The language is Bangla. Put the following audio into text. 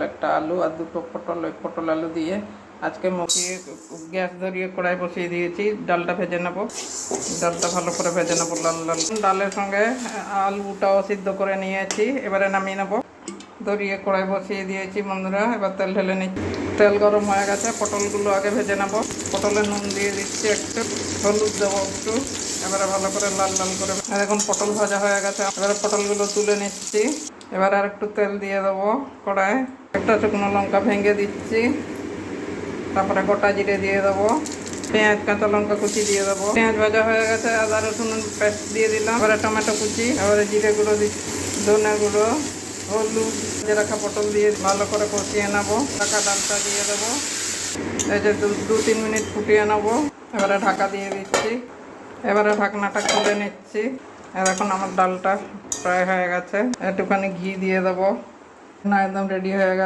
একটা আলু আর দুটো পটল, ওই পটল আলু দিয়ে আজকে মুখিয়ে গ্যাস ধরিয়ে কড়াই বসিয়ে দিয়েছি। ডালটা ভেজে নেবো, ডালটা ভালো করে ভেজে নেবো লাল লাল। ডালের সঙ্গে আলুটাও সিদ্ধ করে নিয়েছি, এবারে নামিয়ে নেবো। ধরিয়ে কড়াই বসিয়ে দিয়েছি বন্ধুরা, এবার তেল ঢেলে নিচ্ছি। তেল গরম হয়ে গেছে, পটলগুলো আগে ভেজে নেবো। পটলে নুন দিয়ে দিচ্ছি, একটু হলুদ দেবো একটু, এবারে ভালো করে লাল লাল করে। এখন পটল ভাজা হয়ে গেছে, এবারে পটলগুলো তুলে নিচ্ছি। এবার আর একটু তেল দিয়ে দেবো কড়ায়, একটা শুকনো লঙ্কা ভেঙে দিচ্ছি, তারপরে গোটা জিরে দিয়ে দেবো, পেঁয়াজ কাঁচা লঙ্কা কুচি দিয়ে দেবো। পেঁয়াজ ভাজা হয়ে গেছে, আদা রসুন পেস্ট দিয়ে দিলাম, এবারে টমেটো কুচি, এবারে জিরে গুঁড়ো দিচ্ছি, ধনে গুঁড়ো, হলুদ, যে রাখা পটল দিয়ে ভালো করে কষিয়ে নেবো। রাখা ডালটা দিয়ে দেবো, এই যে 2-3 মিনিট ফুটিয়ে নেবো। এবারে ঢাকা দিয়ে দিচ্ছি, এবারে ঢাকনাটা খুলে নিচ্ছি। আর এখন আমার ডালটা প্রায় হয়ে গেছে, একটুখানি ঘি দিয়ে দেবো, না একদম রেডি হয়ে গেছে।